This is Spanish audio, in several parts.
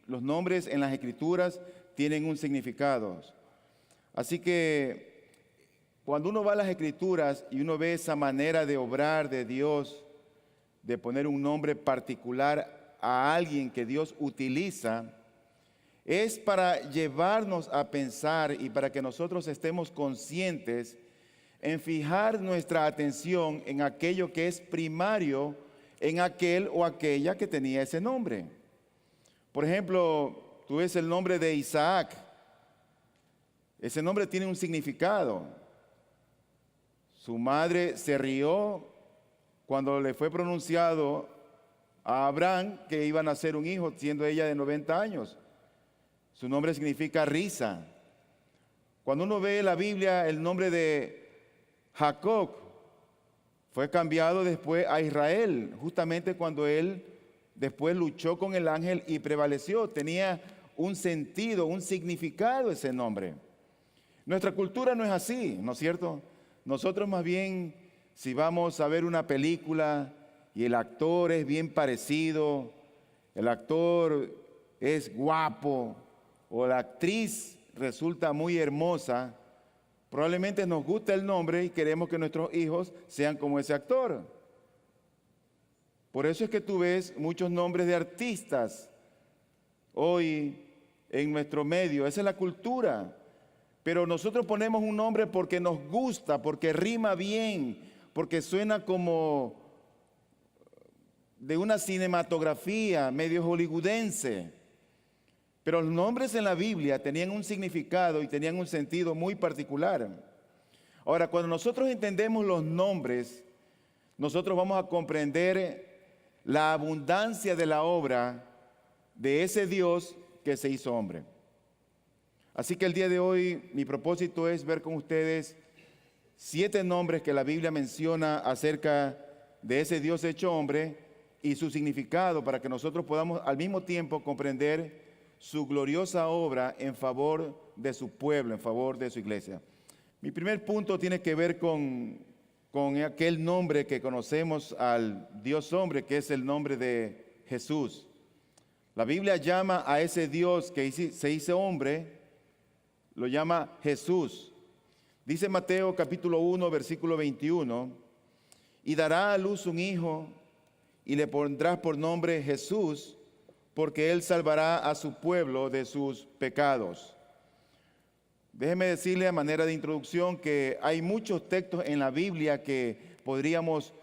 los nombres en las Escrituras tienen un significado. Así que cuando uno va a las Escrituras y uno ve esa manera de obrar de Dios, de poner un nombre particular a alguien que Dios utiliza, es para llevarnos a pensar y para que nosotros estemos conscientes en fijar nuestra atención en aquello que es primario en aquel o aquella que tenía ese nombre. Por ejemplo, tú ves el nombre de Isaac. Ese nombre tiene un significado. Su madre se rió cuando le fue pronunciado a Abraham que iba a nacer un hijo, siendo ella de 90 años. Su nombre significa risa. Cuando uno ve en la Biblia el nombre de Jacob, fue cambiado después a Israel, justamente cuando él después luchó con el ángel y prevaleció. Tenía un sentido, un significado ese nombre. Nuestra cultura no es así, ¿no es cierto? Nosotros más bien, si vamos a ver una película y el actor es bien parecido, el actor es guapo o la actriz resulta muy hermosa, probablemente nos gusta el nombre y queremos que nuestros hijos sean como ese actor. Por eso es que tú ves muchos nombres de artistas hoy en nuestro medio. Esa es la cultura. Pero nosotros ponemos un nombre porque nos gusta, porque rima bien, porque suena como de una cinematografía medio hollywoodense. Pero los nombres en la Biblia tenían un significado y tenían un sentido muy particular. Ahora, cuando nosotros entendemos los nombres, nosotros vamos a comprender la abundancia de la obra de ese Dios que se hizo hombre. Así que el día de hoy mi propósito es ver con ustedes 7 nombres que la Biblia menciona acerca de ese Dios hecho hombre y su significado para que nosotros podamos al mismo tiempo comprender su gloriosa obra en favor de su pueblo, en favor de su iglesia. Mi primer punto tiene que ver con aquel nombre que conocemos al Dios hombre, que es el nombre de Jesús. La Biblia llama a ese Dios que se hizo hombre, lo llama Jesús. Dice Mateo capítulo 1, versículo 21, y dará a luz un hijo y le pondrás por nombre Jesús, porque Él salvará a su pueblo de sus pecados. Déjeme decirle a manera de introducción que hay muchos textos en la Biblia que podríamos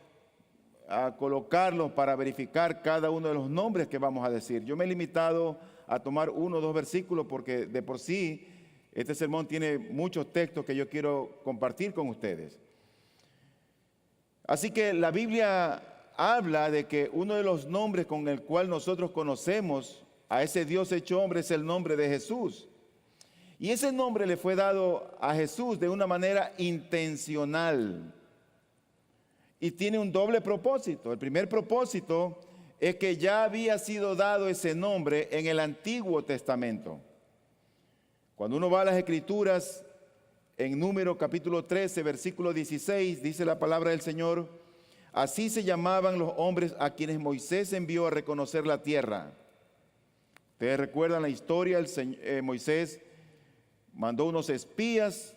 colocarlos para verificar cada uno de los nombres que vamos a decir. Yo me he limitado a tomar 1 o 2 versículos porque de por sí este sermón tiene muchos textos que yo quiero compartir con ustedes. Así que la Biblia habla de que uno de los nombres con el cual nosotros conocemos a ese Dios hecho hombre es el nombre de Jesús. Y ese nombre le fue dado a Jesús de una manera intencional. Y tiene un doble propósito. El primer propósito es que ya había sido dado ese nombre en el Antiguo Testamento. Cuando uno va a las Escrituras, en Números capítulo 13, versículo 16, dice la palabra del Señor: así se llamaban los hombres a quienes Moisés envió a reconocer la tierra. Ustedes recuerdan la historia, Moisés mandó unos espías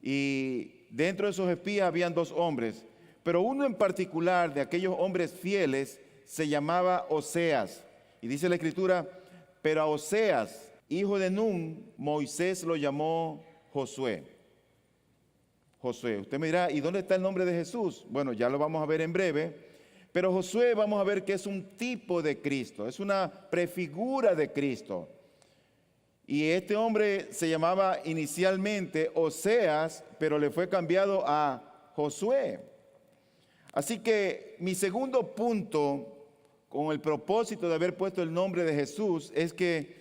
y dentro de esos espías habían 2 hombres. Pero uno en particular de aquellos hombres fieles se llamaba Oseas. Y dice la Escritura, pero a Oseas, hijo de Nun, Moisés lo llamó Josué. Josué. Usted me dirá, ¿y dónde está el nombre de Jesús? Bueno, ya lo vamos a ver en breve. Pero Josué vamos a ver que es un tipo de Cristo, es una prefigura de Cristo. Y este hombre se llamaba inicialmente Oseas, pero le fue cambiado a Josué. Así que mi segundo punto, con el propósito de haber puesto el nombre de Jesús, es que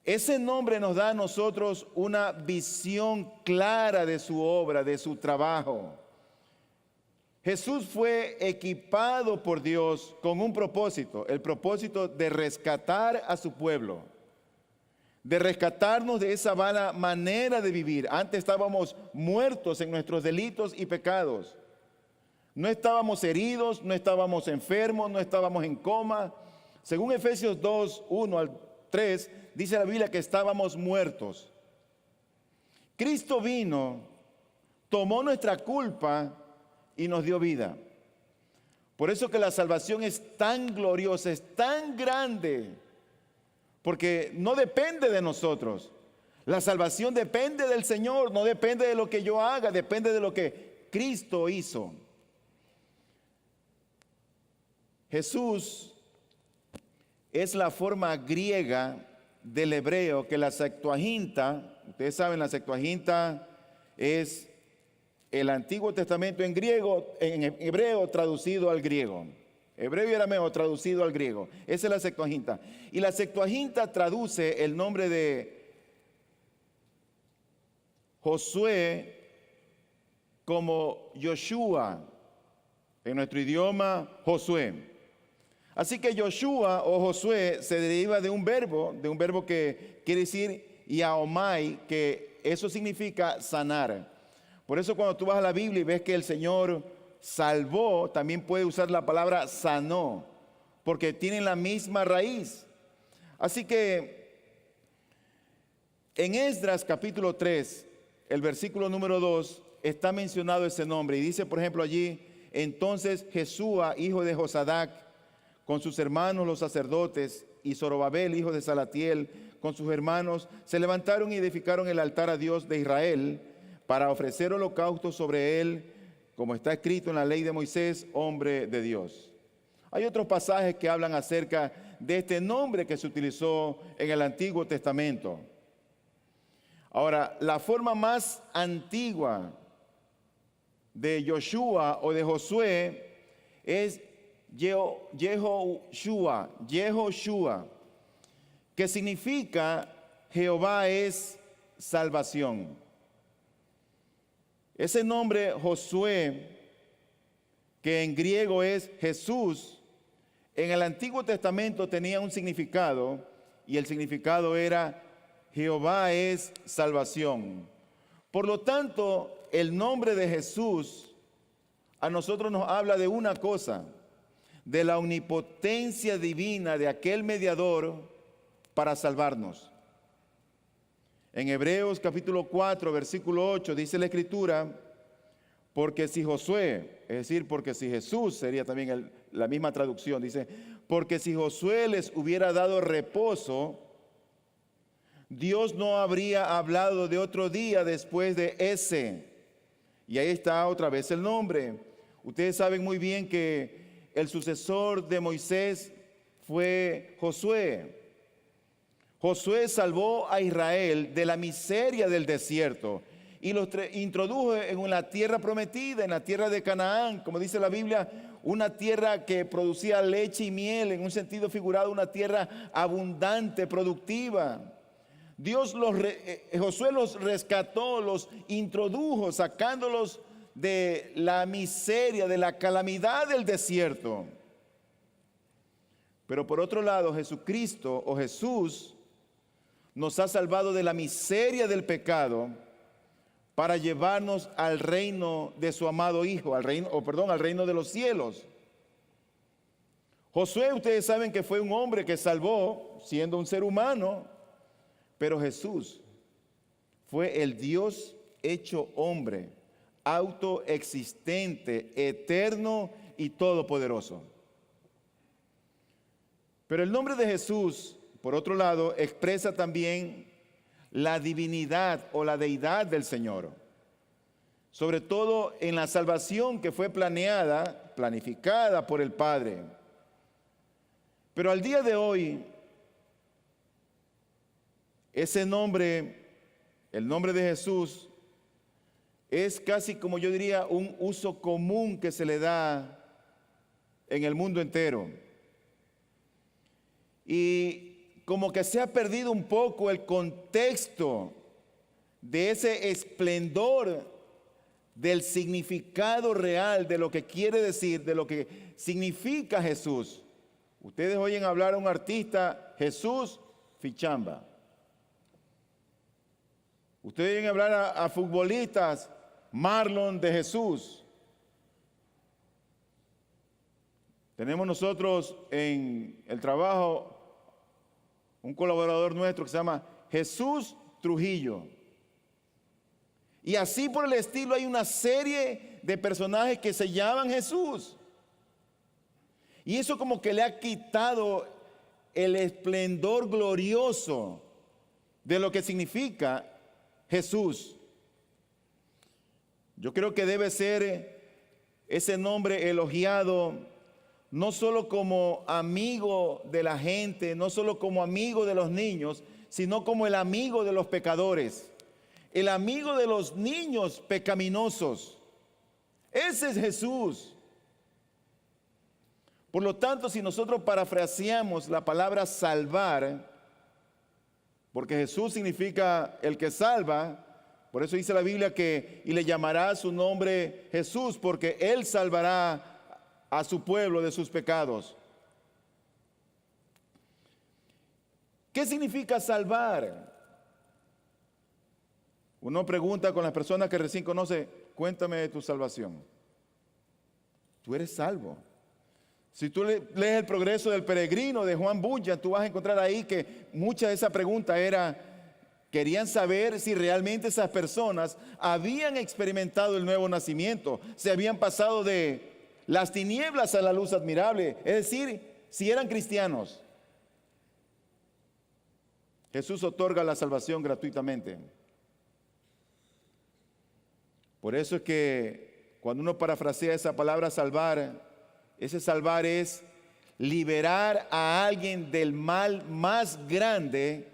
ese nombre nos da a nosotros una visión clara de su obra, de su trabajo. Jesús fue equipado por Dios con un propósito, el propósito de rescatar a su pueblo, de rescatarnos de esa mala manera de vivir. Antes estábamos muertos en nuestros delitos y pecados. No estábamos heridos, no estábamos enfermos, no estábamos en coma, Según Efesios 2, 1 al 3, dice la Biblia que estábamos muertos. Cristo vino, tomó nuestra culpa y nos dio vida. Por eso que la salvación es tan gloriosa, es tan grande, porque no depende de nosotros. La salvación depende del Señor, no depende de lo que yo haga, depende de lo que Cristo hizo. Jesús es la forma griega del hebreo que la Septuaginta, ustedes saben, la Septuaginta es el Antiguo Testamento en griego, en hebreo traducido al griego. Hebreo y arameo traducido al griego. Esa es la Septuaginta. Y la Septuaginta traduce el nombre de Josué como Yoshua, en nuestro idioma Josué. Así que Yoshua o Josué se deriva de un verbo que quiere decir yaomai, que eso significa sanar. Por eso cuando tú vas a la Biblia y ves que el Señor salvó, también puede usar la palabra sanó, porque tienen la misma raíz. Así que en Esdras capítulo 3, el versículo número 2, está mencionado ese nombre. Y dice, por ejemplo, allí, entonces Jesúa, hijo de Josadac, con sus hermanos los sacerdotes, y Zorobabel, hijo de Salatiel, con sus hermanos, se levantaron y edificaron el altar a Dios de Israel para ofrecer holocaustos sobre él, como está escrito en la ley de Moisés, hombre de Dios. Hay otros pasajes que hablan acerca de este nombre que se utilizó en el Antiguo Testamento. Ahora, la forma más antigua de Yoshua o de Josué es Yehoshua, que significa Jehová es salvación. Ese nombre Josué, que en griego es Jesús, en el Antiguo Testamento tenía un significado, y el significado era Jehová es salvación. Por lo tanto, el nombre de Jesús a nosotros nos habla de una cosa, de la omnipotencia divina de aquel mediador para salvarnos. En Hebreos capítulo 4, versículo 8, dice la Escritura, porque si Josué, es decir, porque si Jesús, sería también la misma traducción, dice, porque si Josué les hubiera dado reposo, Dios no habría hablado de otro día después de ese. Y ahí está otra vez el nombre. Ustedes saben muy bien que el sucesor de Moisés fue Josué. Josué salvó a Israel de la miseria del desierto y los introdujo en la tierra prometida, en la tierra de Canaán, como dice la Biblia, una tierra que producía leche y miel, en un sentido figurado, una tierra abundante, productiva. Josué los rescató, los introdujo, sacándolos de la miseria, de la calamidad del desierto. Pero por otro lado, Jesucristo o Jesús nos ha salvado de la miseria del pecado para llevarnos al reino de su amado Hijo, al reino de los cielos. Josué, ustedes saben que fue un hombre que salvó siendo un ser humano, pero Jesús fue el Dios hecho hombre, autoexistente, eterno y todopoderoso. Pero el nombre de Jesús, por otro lado, expresa también la divinidad o la deidad del Señor, sobre todo en la salvación que fue planificada por el Padre. Pero al día de hoy, ese nombre, el nombre de Jesús, es casi, como yo diría, un uso común que se le da en el mundo entero. Y como que se ha perdido un poco el contexto de ese esplendor del significado real de lo que quiere decir, de lo que significa Jesús. Ustedes oyen hablar a un artista, Jesús Fichamba. Ustedes oyen hablar a futbolistas, Marlon de Jesús. Tenemos nosotros en el trabajo un colaborador nuestro que se llama Jesús Trujillo. Y así por el estilo hay una serie de personajes que se llaman Jesús. Y eso como que le ha quitado el esplendor glorioso de lo que significa Jesús. Yo creo que debe ser ese nombre elogiado no solo como amigo de la gente, no solo como amigo de los niños, sino como el amigo de los pecadores, el amigo de los niños pecaminosos. Ese es Jesús. Por lo tanto, si nosotros parafraseamos la palabra salvar, porque Jesús significa el que salva, por eso dice la Biblia que y le llamará su nombre Jesús, porque Él salvará a su pueblo de sus pecados. ¿Qué significa salvar? Uno pregunta con las personas que recién conoce, cuéntame de tu salvación. Tú eres salvo. Si tú lees el progreso del peregrino de Juan Bunyan, tú vas a encontrar ahí que mucha de esa pregunta querían saber si realmente esas personas habían experimentado el nuevo nacimiento, se habían pasado de las tinieblas a la luz admirable, es decir, si eran cristianos. Jesús otorga la salvación gratuitamente. Por eso es que cuando uno parafrasea esa palabra salvar, ese salvar es liberar a alguien del mal más grande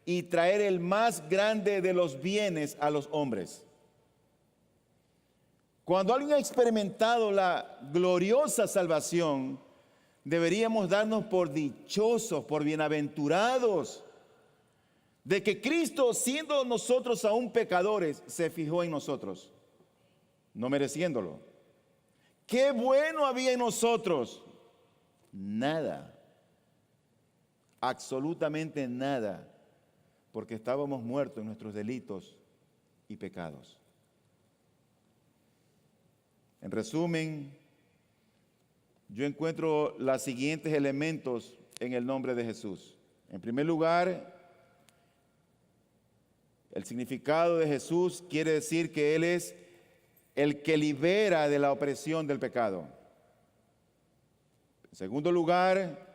y traer el más grande de los bienes a los hombres. Cuando alguien ha experimentado la gloriosa salvación, deberíamos darnos por dichosos, por bienaventurados, de que Cristo, siendo nosotros aún pecadores, se fijó en nosotros, no mereciéndolo. ¿Qué bueno había en nosotros? Nada, absolutamente nada, porque estábamos muertos en nuestros delitos y pecados. En resumen, yo encuentro los siguientes elementos en el nombre de Jesús. En primer lugar, el significado de Jesús quiere decir que Él es el que libera de la opresión del pecado. En segundo lugar,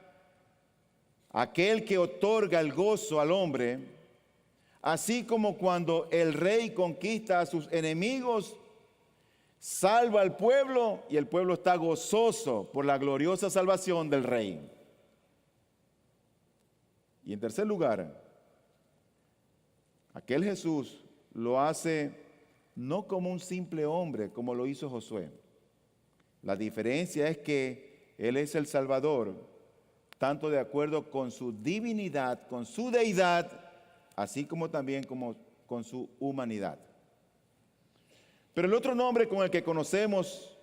aquel que otorga el gozo al hombre, así como cuando el rey conquista a sus enemigos, salva al pueblo y el pueblo está gozoso por la gloriosa salvación del rey. Y en tercer lugar, aquel Jesús lo hace no como un simple hombre, como lo hizo Josué. La diferencia es que Él es el Salvador, tanto de acuerdo con su divinidad, con su deidad, así como también con su humanidad. Pero el otro nombre con el que conocemos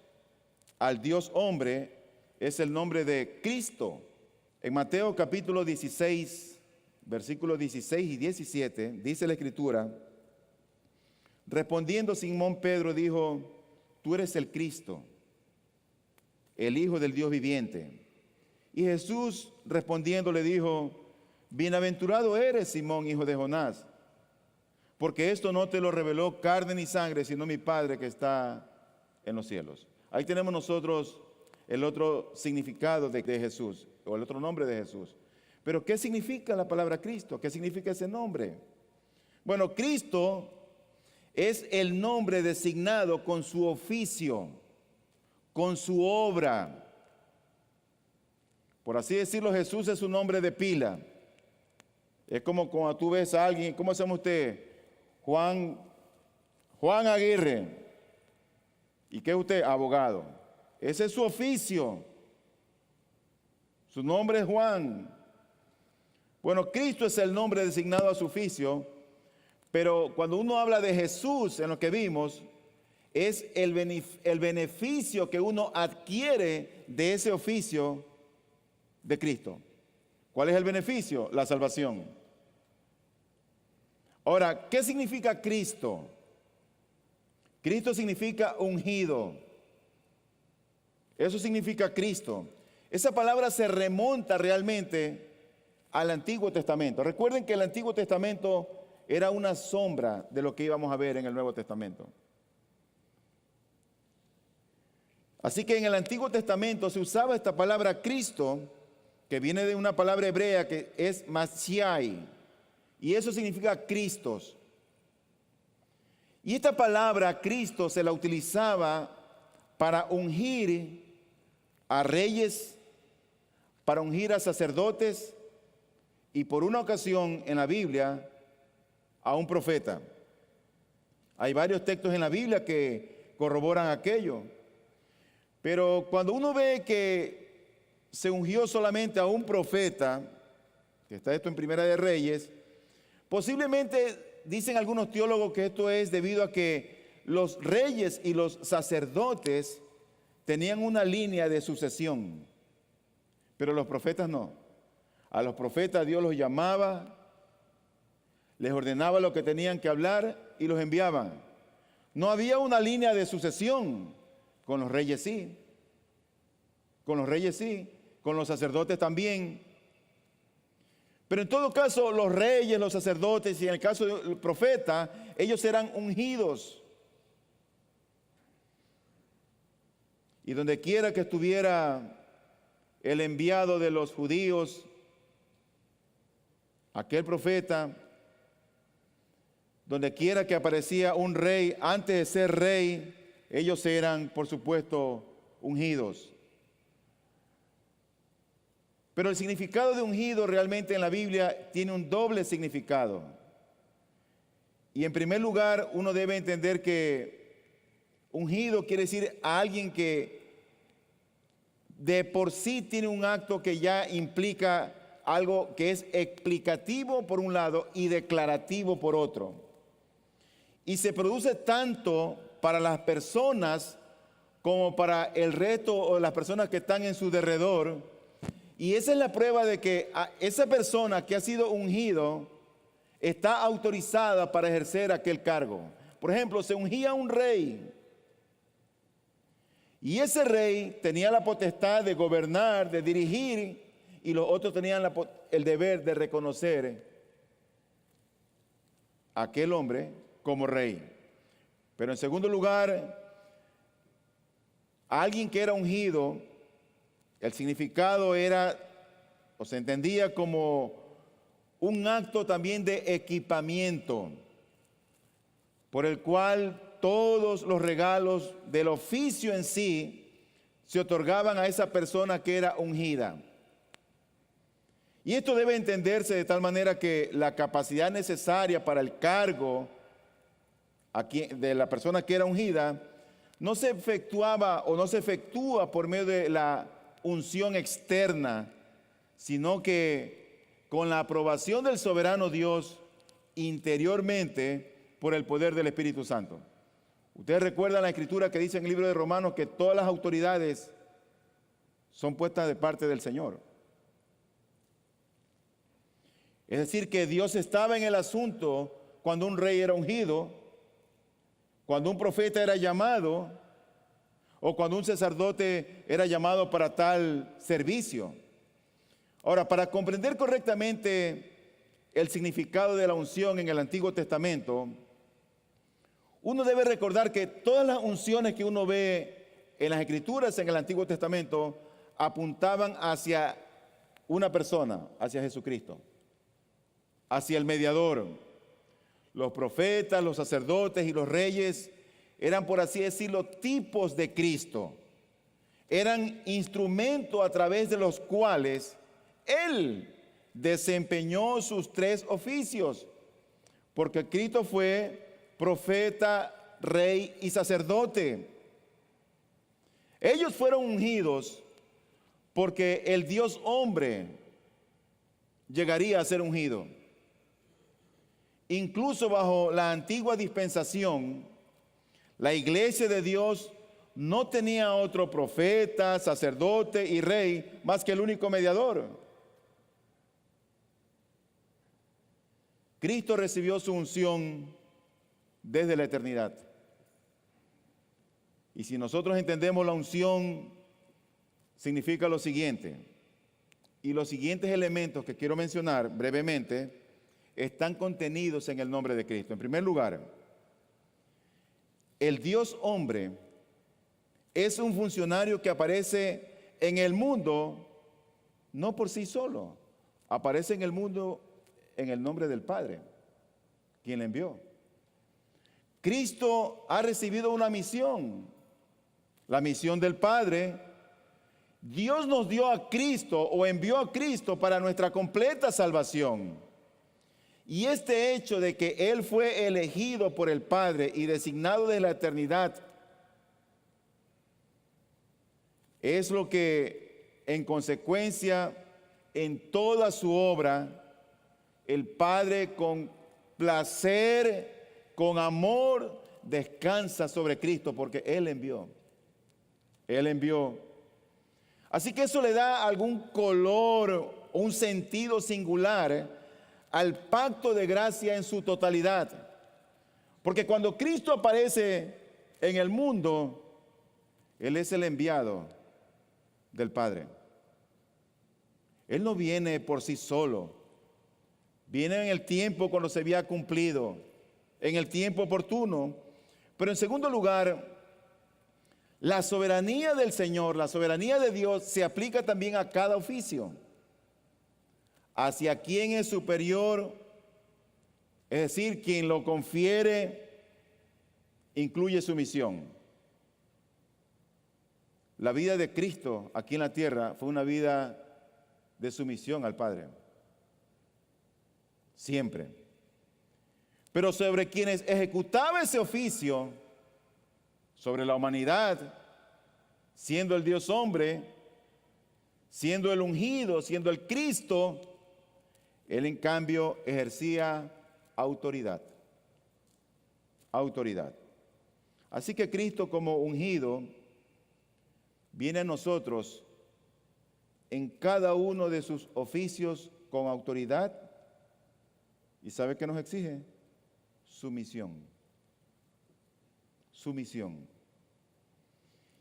al Dios hombre es el nombre de Cristo. En Mateo capítulo 16, versículos 16 y 17, dice la Escritura: respondiendo Simón Pedro dijo: tú eres el Cristo, el Hijo del Dios viviente. Y Jesús respondiendo le dijo: bienaventurado eres, Simón, hijo de Jonás, porque esto no te lo reveló carne ni sangre, sino mi Padre que está en los cielos. Ahí tenemos nosotros el otro significado de Jesús, o el otro nombre de Jesús. Pero ¿qué significa la palabra Cristo? ¿Qué significa ese nombre? Bueno, Cristo es el nombre designado con su oficio, con su obra. Por así decirlo, Jesús es un nombre de pila. Es como cuando tú ves a alguien, ¿cómo se llama usted? Juan Aguirre. ¿Y qué es usted? Abogado. Ese es su oficio. Su nombre es Juan. Bueno, Cristo es el nombre designado a su oficio, pero cuando uno habla de Jesús, en lo que vimos, es el beneficio que uno adquiere de ese oficio de Cristo. ¿Cuál es el beneficio? La salvación. Ahora, ¿qué significa Cristo? Cristo significa ungido. Eso significa Cristo. Esa palabra se remonta realmente al Antiguo Testamento. Recuerden que el Antiguo Testamento era una sombra de lo que íbamos a ver en el Nuevo Testamento. Así que en el Antiguo Testamento se usaba esta palabra Cristo, que viene de una palabra hebrea que es Mashiach, y eso significa Cristos. Y esta palabra Cristo se la utilizaba para ungir a reyes, para ungir a sacerdotes y por una ocasión en la Biblia a un profeta. Hay varios textos en la Biblia que corroboran aquello. Pero cuando uno ve que se ungió solamente a un profeta, que está esto en Primera de Reyes, posiblemente dicen algunos teólogos que esto es debido a que los reyes y los sacerdotes tenían una línea de sucesión, pero los profetas no. A los profetas Dios los llamaba, les ordenaba lo que tenían que hablar y los enviaban. No había una línea de sucesión. Con los reyes sí, con los reyes sí, con los sacerdotes también. Pero en todo caso, los reyes, los sacerdotes y en el caso del profeta, ellos eran ungidos. Y donde quiera que estuviera el enviado de los judíos, aquel profeta, donde quiera que aparecía un rey, antes de ser rey, ellos eran, por supuesto, ungidos. Pero el significado de ungido realmente en la Biblia tiene un doble significado. Y en primer lugar, uno debe entender que ungido quiere decir a alguien que de por sí tiene un acto que ya implica algo que es explicativo por un lado y declarativo por otro. Y se produce tanto para las personas como para el resto o las personas que están en su derredor. Y esa es la prueba de que esa persona que ha sido ungido está autorizada para ejercer aquel cargo. Por ejemplo, se ungía un rey y ese rey tenía la potestad de gobernar, de dirigir, y los otros tenían el deber de reconocer a aquel hombre como rey. Pero en segundo lugar, a alguien que era ungido, el significado era, o se entendía como un acto también de equipamiento, por el cual todos los regalos del oficio en sí se otorgaban a esa persona que era ungida. Y esto debe entenderse de tal manera que la capacidad necesaria para el cargo de la persona que era ungida no se efectuaba o no se efectúa por medio de la unción externa, sino que con la aprobación del soberano Dios interiormente por el poder del Espíritu Santo. Ustedes recuerdan la escritura que dice en el libro de Romanos que todas las autoridades son puestas de parte del Señor. Es decir, que Dios estaba en el asunto cuando un rey era ungido, cuando un profeta era llamado o cuando un sacerdote era llamado para tal servicio. Ahora, para comprender correctamente el significado de la unción en el Antiguo Testamento, uno debe recordar que todas las unciones que uno ve en las Escrituras en el Antiguo Testamento apuntaban hacia una persona, hacia Jesucristo, hacia el mediador. Los profetas, los sacerdotes y los reyes eran, por así decirlo, tipos de Cristo. Eran instrumentos a través de los cuales Él desempeñó sus tres oficios, porque Cristo fue profeta, rey y sacerdote. Ellos fueron ungidos porque el Dios hombre llegaría a ser ungido. Incluso bajo la antigua dispensación, la iglesia de Dios no tenía otro profeta, sacerdote y rey más que el único mediador. Cristo recibió su unción desde la eternidad. Y si nosotros entendemos la unción significa lo siguiente. Y los siguientes elementos que quiero mencionar brevemente están contenidos en el nombre de Cristo. En primer lugar, el Dios hombre es un funcionario que aparece en el mundo no por sí solo, aparece en el mundo en el nombre del Padre, quien le envió. Cristo ha recibido una misión, la misión del Padre. Dios nos dio a Cristo o envió a Cristo para nuestra completa salvación. Y este hecho de que Él fue elegido por el Padre y designado de la eternidad es lo que en consecuencia en toda su obra el Padre con placer, con amor descansa sobre Cristo porque Él envió. Él envió. Así que eso le da algún color, un sentido singular al pacto de gracia en su totalidad. Porque cuando Cristo aparece en el mundo, Él es el enviado del Padre. Él no viene por sí solo. Viene en el tiempo cuando se había cumplido, en el tiempo oportuno. Pero en segundo lugar, la soberanía del Señor, la soberanía de Dios se aplica también a cada oficio. Hacia quien es superior, es decir, quien lo confiere, incluye su misión. La vida de Cristo aquí en la tierra fue una vida de sumisión al Padre. Siempre. Pero sobre quienes ejecutaba ese oficio, sobre la humanidad, siendo el Dios hombre, siendo el ungido, siendo el Cristo, Él en cambio ejercía autoridad. Autoridad. Así que Cristo como ungido viene a nosotros en cada uno de sus oficios con autoridad. ¿Y sabe qué nos exige? Sumisión. Sumisión.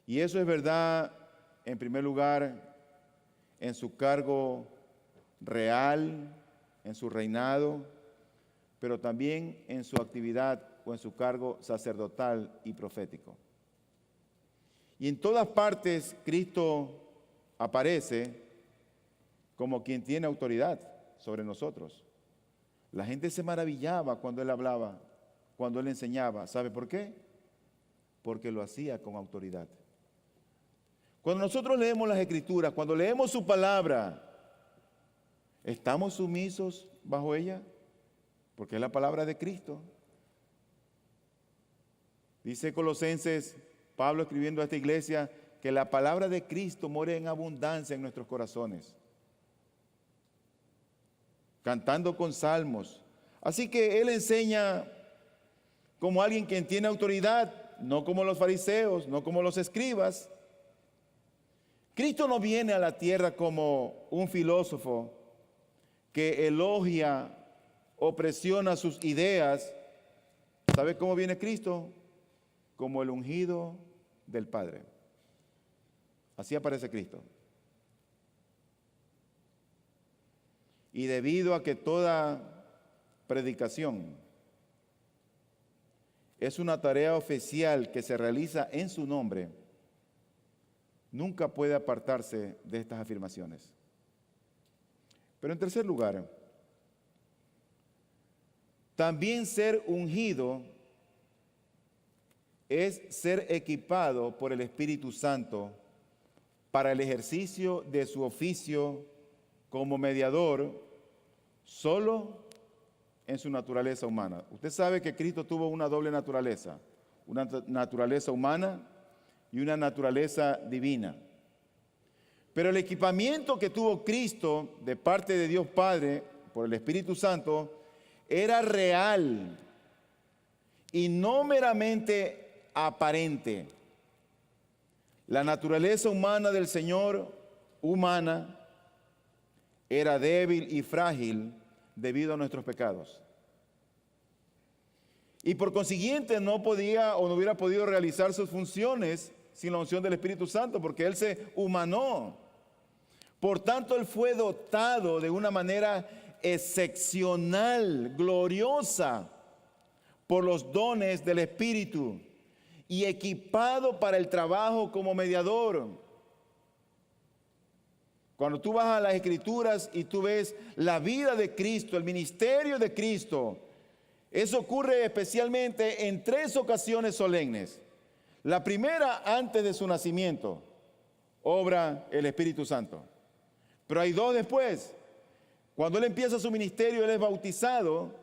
Y eso es verdad, en primer lugar, en su cargo real, en su reinado, pero también en su actividad o en su cargo sacerdotal y profético. Y en todas partes Cristo aparece como quien tiene autoridad sobre nosotros. La gente se maravillaba cuando Él hablaba, cuando Él enseñaba. ¿Sabe por qué? Porque lo hacía con autoridad. Cuando nosotros leemos las Escrituras, cuando leemos su palabra, ¿estamos sumisos bajo ella? Porque es la palabra de Cristo. Dice Colosenses, Pablo escribiendo a esta iglesia, que la palabra de Cristo more en abundancia en nuestros corazones. Cantando con salmos. Así que Él enseña como alguien quien tiene autoridad, no como los fariseos, no como los escribas. Cristo no viene a la tierra como un filósofo que elogia o presiona sus ideas. ¿Sabe cómo viene Cristo? Como el ungido del Padre. Así aparece Cristo. Y debido a que toda predicación es una tarea oficial que se realiza en su nombre, nunca puede apartarse de estas afirmaciones. Pero en tercer lugar, también ser ungido es ser equipado por el Espíritu Santo para el ejercicio de su oficio como mediador, solo en su naturaleza humana. Usted sabe que Cristo tuvo una doble naturaleza, una naturaleza humana y una naturaleza divina. Pero el equipamiento que tuvo Cristo de parte de Dios Padre por el Espíritu Santo era real y no meramente aparente. La naturaleza humana del Señor, humana, era débil y frágil debido a nuestros pecados. Y por consiguiente no podía o no hubiera podido realizar sus funciones sin la unción del Espíritu Santo, porque Él se humanó. Por tanto, Él fue dotado de una manera excepcional, gloriosa, por los dones del Espíritu y equipado para el trabajo como mediador. Cuando tú vas a las Escrituras y tú ves la vida de Cristo, el ministerio de Cristo, eso ocurre especialmente en 3 ocasiones solemnes. La primera, antes de su nacimiento, obra el Espíritu Santo. Pero hay 2 después. Cuando Él empieza su ministerio, Él es bautizado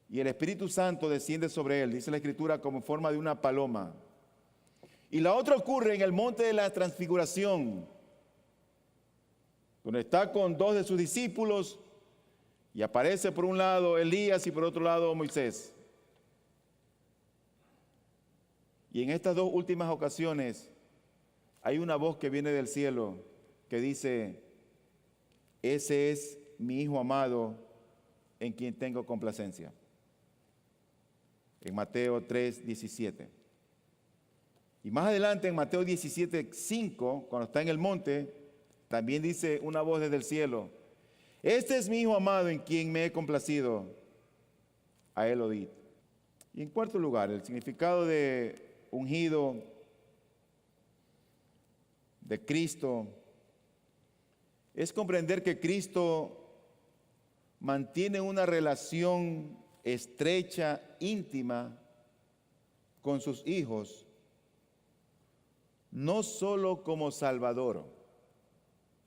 y el Espíritu Santo desciende sobre Él, dice la Escritura, como forma de una paloma. Y la otra ocurre en el monte de la transfiguración, donde está con 2 de sus discípulos y aparece por un lado Elías y por otro lado Moisés. Y en estas 2 últimas ocasiones hay una voz que viene del cielo que dice: ese es mi Hijo amado en quien tengo complacencia. En Mateo 3:17. Y más adelante en Mateo 17:5, cuando está en el monte, también dice una voz desde el cielo: este es mi Hijo amado en quien me he complacido, a Él oíd. Y en cuarto lugar, el significado de ungido de Cristo es comprender que Cristo mantiene una relación estrecha, íntima con sus hijos, no solo como Salvador,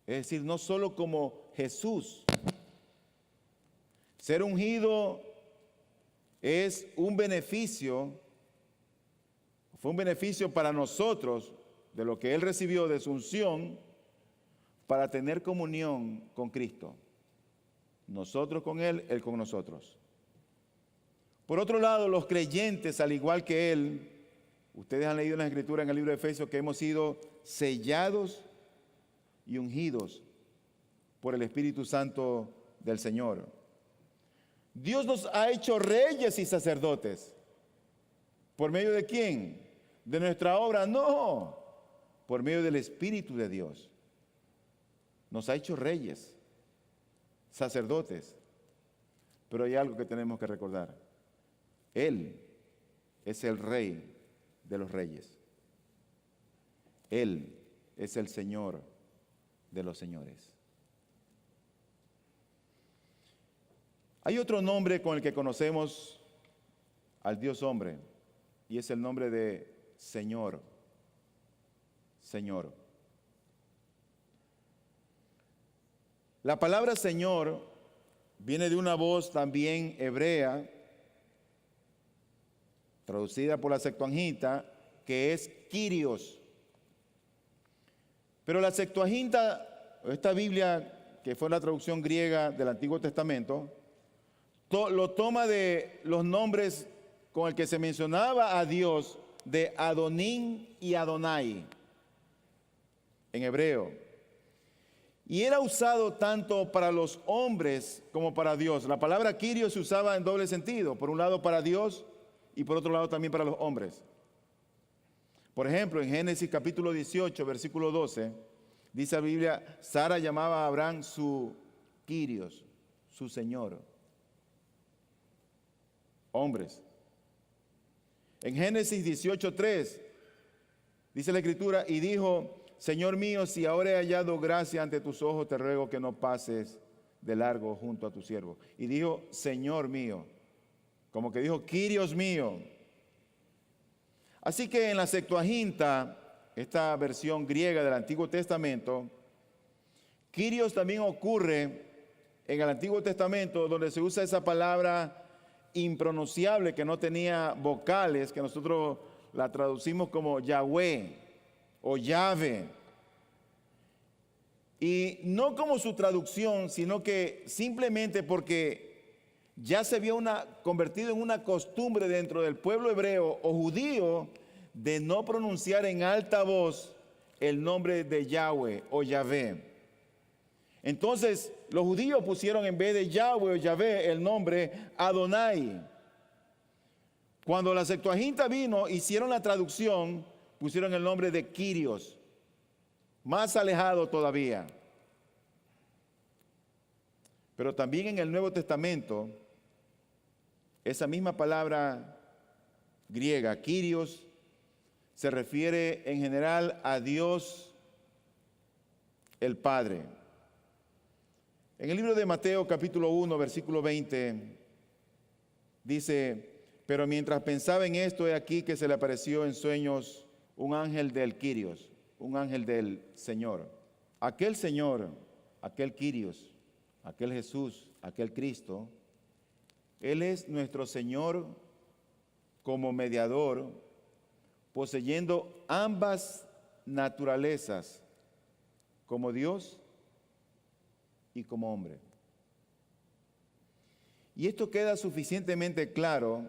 es decir, no solo como Jesús. Ser ungido es un beneficio, fue un beneficio para nosotros de lo que Él recibió de su unción para tener comunión con Cristo. Nosotros con Él, Él con nosotros. Por otro lado, los creyentes, al igual que Él, ustedes han leído en la Escritura en el libro de Efesios que hemos sido sellados y ungidos por el Espíritu Santo del Señor. Dios nos ha hecho reyes y sacerdotes. ¿Por medio de quién? ¿De nuestra obra? No, por medio del Espíritu de Dios. Nos ha hecho reyes, sacerdotes. Pero hay algo que tenemos que recordar. Él es el Rey de los reyes. Él es el Señor de los señores. Hay otro nombre con el que conocemos al Dios hombre, y es el nombre de Señor. Señor. La palabra Señor viene de una voz también hebrea, traducida por la Septuaginta, que es Kyrios. Pero la Septuaginta, esta Biblia, que fue la traducción griega del Antiguo Testamento, lo toma de los nombres con el que se mencionaba a Dios de Adonín y Adonai en hebreo. Y era usado tanto para los hombres como para Dios. La palabra Kyrios se usaba en doble sentido, por un lado para Dios y por otro lado también para los hombres. Por ejemplo, en Génesis capítulo 18, versículo 12, dice la Biblia: Sara llamaba a Abraham su Kyrios, su Señor. Hombres. En Génesis 18:3 dice la Escritura: y dijo: Señor mío, si ahora he hallado gracia ante tus ojos, te ruego que no pases de largo junto a tu siervo. Y dijo: Señor mío, como que dijo Kyrios mío. Así que en la Septuaginta, esta versión griega del Antiguo Testamento, Kyrios también ocurre en el Antiguo Testamento, donde se usa esa palabra impronunciable que no tenía vocales, que nosotros la traducimos como Yahweh o Yahvé. Y no como su traducción, sino que simplemente porque ya se había convertido en una costumbre dentro del pueblo hebreo o judío de no pronunciar en alta voz el nombre de Yahweh o Yahvé. Entonces los judíos pusieron en vez de Yahweh o Yahvé el nombre Adonai. Cuando la Septuaginta vino, hicieron la traducción pusieron el nombre de Kyrios, más alejado todavía. Pero también en el Nuevo Testamento, esa misma palabra griega, Kyrios, se refiere en general a Dios el Padre. En el libro de Mateo capítulo 1, versículo 20, dice: pero mientras pensaba en esto, he aquí que se le apareció en sueños un ángel del Kyrios, un ángel del Señor. Aquel Señor, aquel Kyrios, aquel Jesús, aquel Cristo, Él es nuestro Señor como mediador, poseyendo ambas naturalezas, como Dios y como hombre. Y esto queda suficientemente claro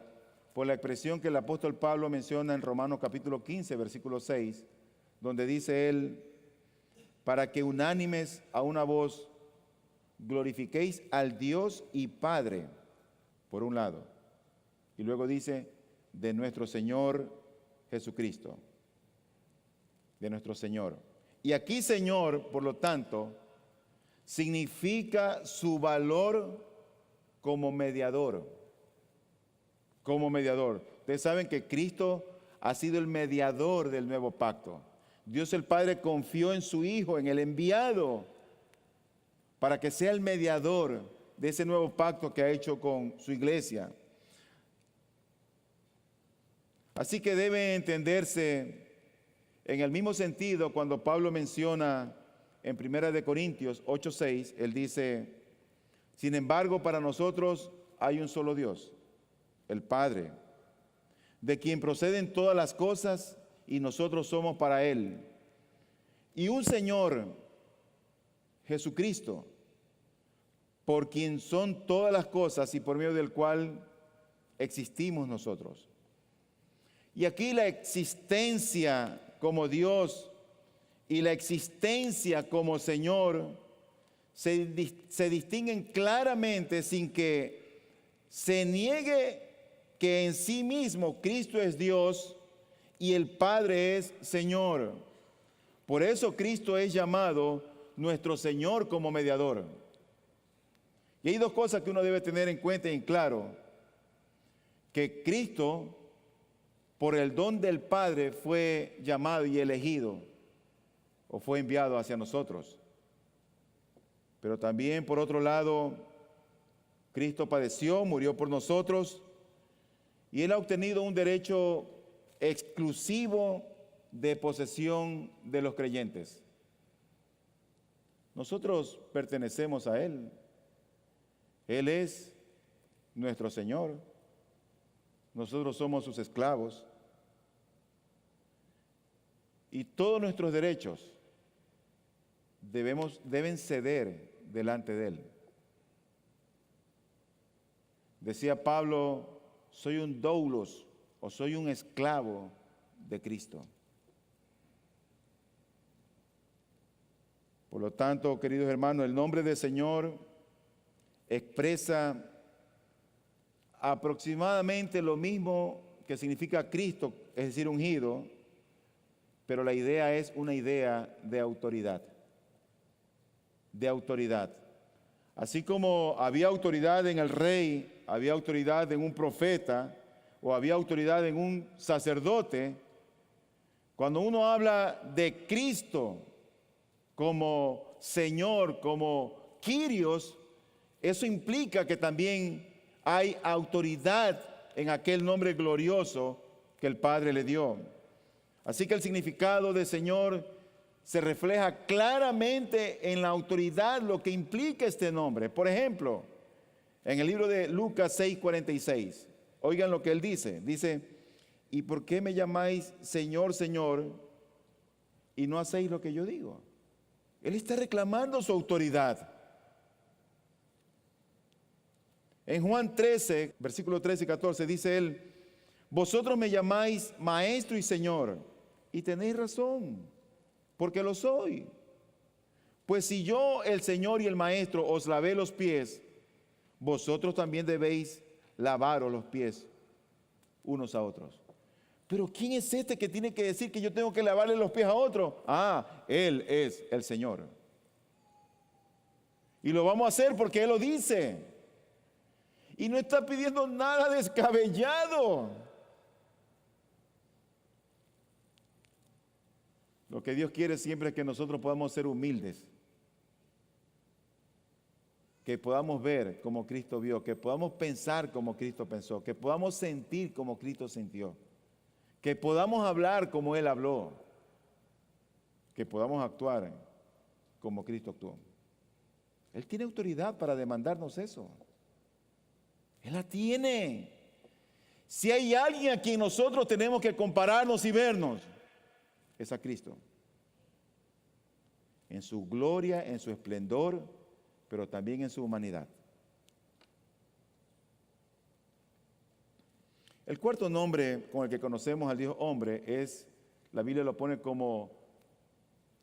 por la expresión que el apóstol Pablo menciona en Romanos capítulo 15, versículo 6, donde dice él: para que unánimes a una voz glorifiquéis al Dios y Padre, por un lado, y luego dice, de nuestro Señor Jesucristo, de nuestro Señor. Y aquí Señor, por lo tanto, significa su valor como mediador. Como mediador. Ustedes saben que Cristo ha sido el mediador del nuevo pacto. Dios el Padre confió en su Hijo, en el enviado, para que sea el mediador de ese nuevo pacto que ha hecho con su iglesia. Así que debe entenderse en el mismo sentido cuando Pablo menciona en 1 Corintios 8:6, él dice: sin embargo, para nosotros hay un solo Dios, el Padre, de quien proceden todas las cosas y nosotros somos para Él. Y un Señor, Jesucristo, por quien son todas las cosas y por medio del cual existimos nosotros. Y aquí la existencia como Dios y la existencia como Señor se distinguen claramente sin que se niegue que en sí mismo Cristo es Dios y el Padre es Señor. Por eso Cristo es llamado nuestro Señor como mediador. Y hay dos cosas que uno debe tener en cuenta y en claro: que Cristo, por el don del Padre, fue llamado y elegido, o fue enviado hacia nosotros. Pero también, por otro lado, Cristo padeció, murió por nosotros, y Él ha obtenido un derecho exclusivo de posesión de los creyentes. Nosotros pertenecemos a Él. Él es nuestro Señor. Nosotros somos sus esclavos. Y todos nuestros derechos deben ceder delante de Él. Decía Pablo: soy un doulos, o soy un esclavo de Cristo. Por lo tanto, queridos hermanos, el nombre del Señor expresa aproximadamente lo mismo que significa Cristo, es decir, ungido, pero la idea es una idea de autoridad. De autoridad. Así como había autoridad en el rey, había autoridad en un profeta, o había autoridad en un sacerdote, cuando uno habla de Cristo como Señor, como Kyrios, eso implica que también hay autoridad en aquel nombre glorioso que el Padre le dio. Así que el significado de Señor se refleja claramente en la autoridad, lo que implica este nombre. Por ejemplo, en el libro de Lucas 6:46, oigan lo que él dice. Dice: ¿y por qué me llamáis Señor, Señor, y no hacéis lo que yo digo? Él está reclamando su autoridad. En Juan 13, versículos 13 y 14, dice él: vosotros me llamáis Maestro y Señor, y tenéis razón, porque lo soy. Pues si yo, el Señor y el Maestro, os lavé los pies, vosotros también debéis lavaros los pies unos a otros. Pero ¿quién es este que tiene que decir que yo tengo que lavarle los pies a otro? Ah, Él es el Señor. Y lo vamos a hacer porque Él lo dice. Y no está pidiendo nada descabellado. Lo que Dios quiere siempre es que nosotros podamos ser humildes. Que podamos ver como Cristo vio, que podamos pensar como Cristo pensó, que podamos sentir como Cristo sintió, que podamos hablar como Él habló, que podamos actuar como Cristo actuó. Él tiene autoridad para demandarnos eso. Él la tiene. Si hay alguien a quien nosotros tenemos que compararnos y vernos, es a Cristo. En su gloria, en su esplendor, pero también en su humanidad. El cuarto nombre con el que conocemos al Dios hombre es, la Biblia lo pone como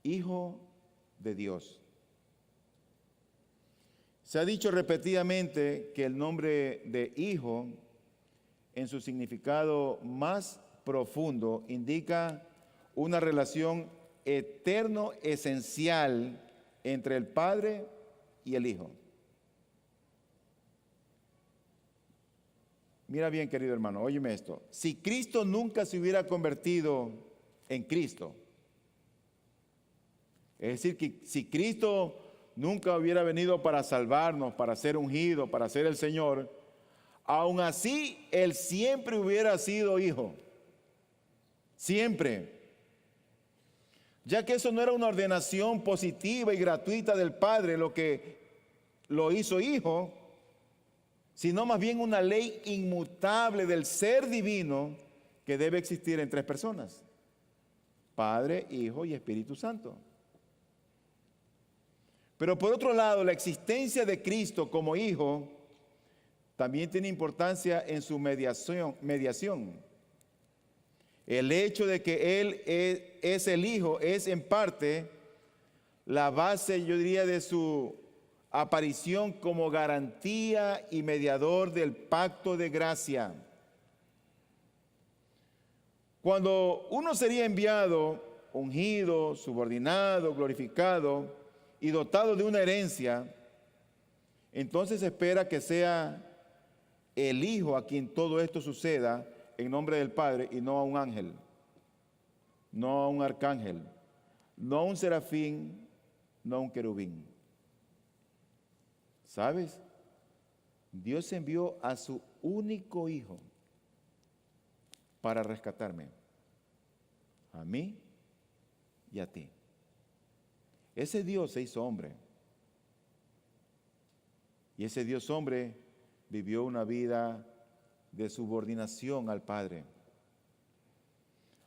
Hijo de Dios. Se ha dicho repetidamente que el nombre de hijo, en su significado más profundo, indica una relación eterno esencial entre el Padre y el Hijo. Mira bien, querido hermano, óyeme esto. Si Cristo nunca se hubiera convertido en Cristo, es decir, que si Cristo nunca hubiera venido para salvarnos, para ser ungido, para ser el Señor, aún así Él siempre hubiera sido hijo. Siempre. Ya que eso no era una ordenación positiva y gratuita del Padre lo que lo hizo hijo, sino más bien una ley inmutable del ser divino que debe existir en tres personas: Padre, Hijo y Espíritu Santo. Pero por otro lado, la existencia de Cristo como Hijo también tiene importancia en su mediación. El hecho de que Él es el Hijo es en parte la base, yo diría, de su aparición como garantía y mediador del pacto de gracia. Cuando uno sería enviado, ungido, subordinado, glorificado y dotado de una herencia, entonces se espera que sea el Hijo a quien todo esto suceda en nombre del Padre y no a un ángel, no a un arcángel, no a un serafín, no a un querubín. ¿Sabes? Dios envió a su único Hijo para rescatarme, a mí y a ti. Ese Dios se hizo hombre. Y ese Dios hombre vivió una vida de subordinación al Padre.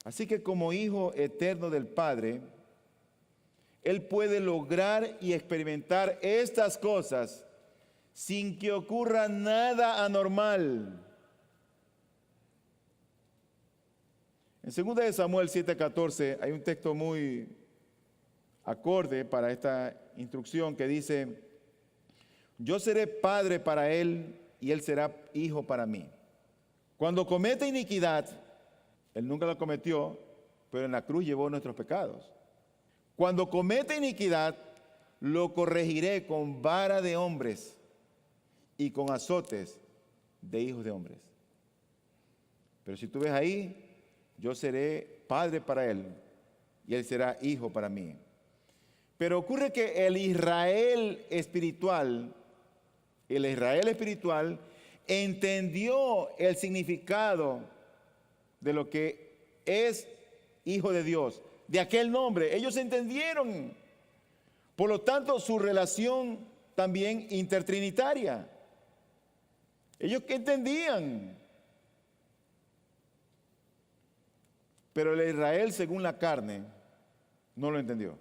Así que como Hijo eterno del Padre, Él puede lograr y experimentar estas cosas sin que ocurra nada anormal. En 2 de Samuel 7:14 hay un texto muy acorde para esta instrucción que dice: yo seré padre para él y él será hijo para mí. Cuando cometa iniquidad, él nunca la cometió, pero en la cruz llevó nuestros pecados. Cuando cometa iniquidad, lo corregiré con vara de hombres y con azotes de hijos de hombres. Pero si tú ves ahí, yo seré padre para él y él será hijo para mí. Pero ocurre que el Israel espiritual entendió el significado de lo que es hijo de Dios, de aquel nombre. Ellos entendieron. Por lo tanto, su relación también intertrinitaria. Ellos que entendían. Pero el Israel según la carne no lo entendió.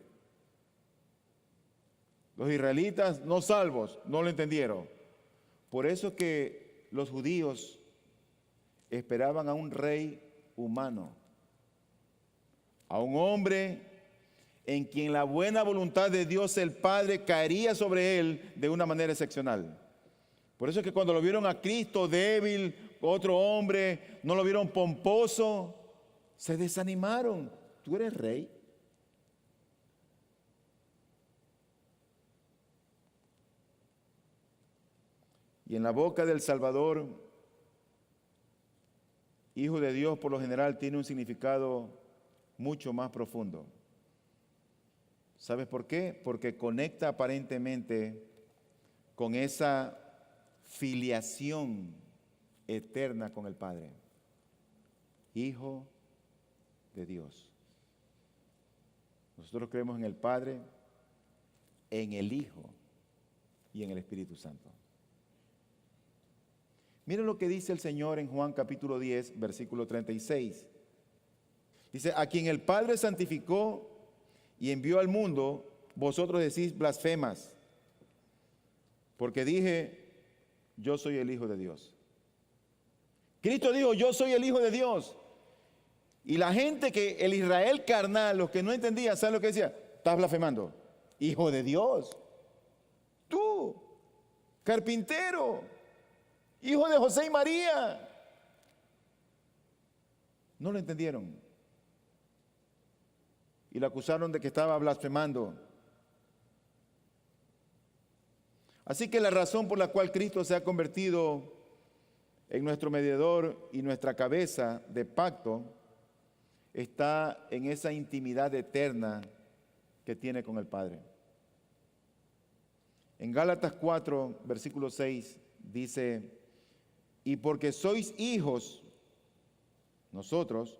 Los israelitas no salvos no lo entendieron. Por eso que los judíos esperaban a un rey humano, a un hombre en quien la buena voluntad de Dios el Padre caería sobre él de una manera excepcional. Por eso es que cuando lo vieron a Cristo débil, otro hombre, no lo vieron pomposo, se desanimaron. ¿Tú eres rey? Y en la boca del Salvador, Hijo de Dios, por lo general tiene un significado mucho más profundo. ¿Sabes por qué? Porque conecta aparentemente con esa filiación eterna con el Padre. Hijo de Dios. Nosotros creemos en el Padre, en el Hijo y en el Espíritu Santo. Miren lo que dice el Señor en Juan capítulo 10, versículo 36. Dice, a quien el Padre santificó y envió al mundo, vosotros decís blasfemas, porque dije, yo soy el Hijo de Dios. Cristo dijo, yo soy el Hijo de Dios. Y la gente que, el Israel carnal, los que no entendían, ¿saben lo que decía? Estás blasfemando. Hijo de Dios. Tú, carpintero, hijo de José y María. No lo entendieron. Y lo acusaron de que estaba blasfemando. Así que la razón por la cual Cristo se ha convertido en nuestro mediador y nuestra cabeza de pacto está en esa intimidad eterna que tiene con el Padre. En Gálatas 4, versículo 6, dice, y porque sois hijos, nosotros,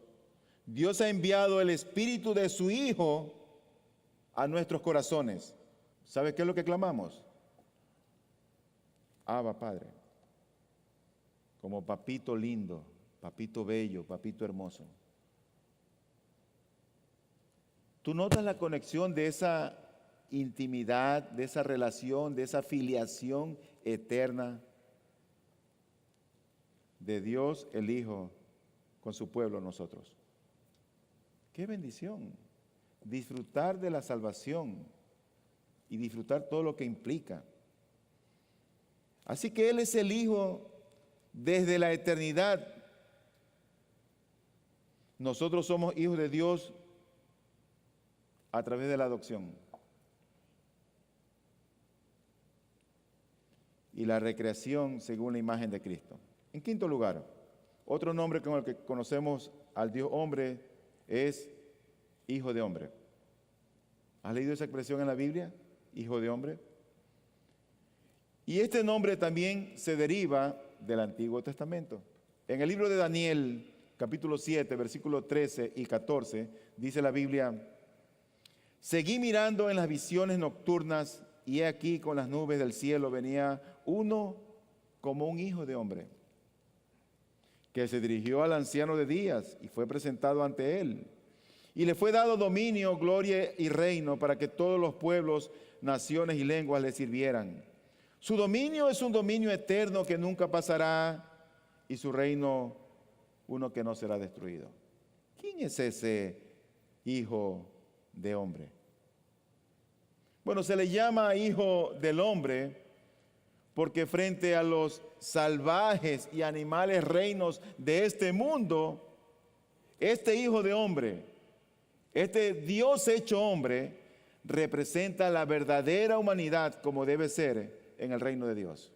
Dios ha enviado el Espíritu de su Hijo a nuestros corazones. ¿Sabe qué es lo que clamamos? Abba, Padre. Como papito lindo, papito bello, papito hermoso. ¿Tú notas la conexión de esa intimidad, de esa relación, de esa filiación eterna de Dios el Hijo con su pueblo nosotros? ¡Qué bendición! Disfrutar de la salvación y disfrutar todo lo que implica. Así que Él es el Hijo desde la eternidad. Nosotros somos hijos de Dios a través de la adopción y la recreación según la imagen de Cristo. En quinto lugar, otro nombre con el que conocemos al Dios hombre es Hijo de Hombre. ¿Has leído esa expresión en la Biblia? Hijo de Hombre. Y este nombre también se deriva del Antiguo Testamento. En el libro de Daniel, capítulo 7, versículos 13 y 14, dice la Biblia, seguí mirando en las visiones nocturnas y he aquí con las nubes del cielo venía uno como un hijo de hombre, que se dirigió al anciano de días y fue presentado ante él. Y le fue dado dominio, gloria y reino para que todos los pueblos, naciones y lenguas le sirvieran. Su dominio es un dominio eterno que nunca pasará y su reino uno que no será destruido. ¿Quién es ese hijo de hombre? Bueno, se le llama hijo del hombre porque frente a los salvajes y animales reinos de este mundo, este hijo de hombre, este Dios hecho hombre, representa la verdadera humanidad como debe ser en el reino de Dios.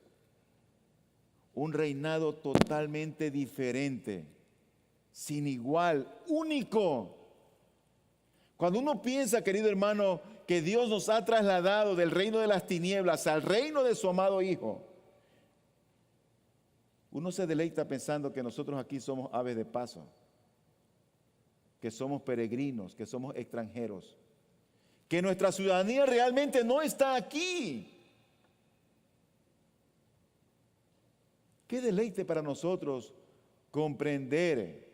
Un reinado totalmente diferente, sin igual, único. Cuando uno piensa, querido hermano, que Dios nos ha trasladado del reino de las tinieblas al reino de su amado Hijo, uno se deleita pensando que nosotros aquí somos aves de paso, que somos peregrinos, que somos extranjeros, que nuestra ciudadanía realmente no está aquí. Qué deleite para nosotros comprender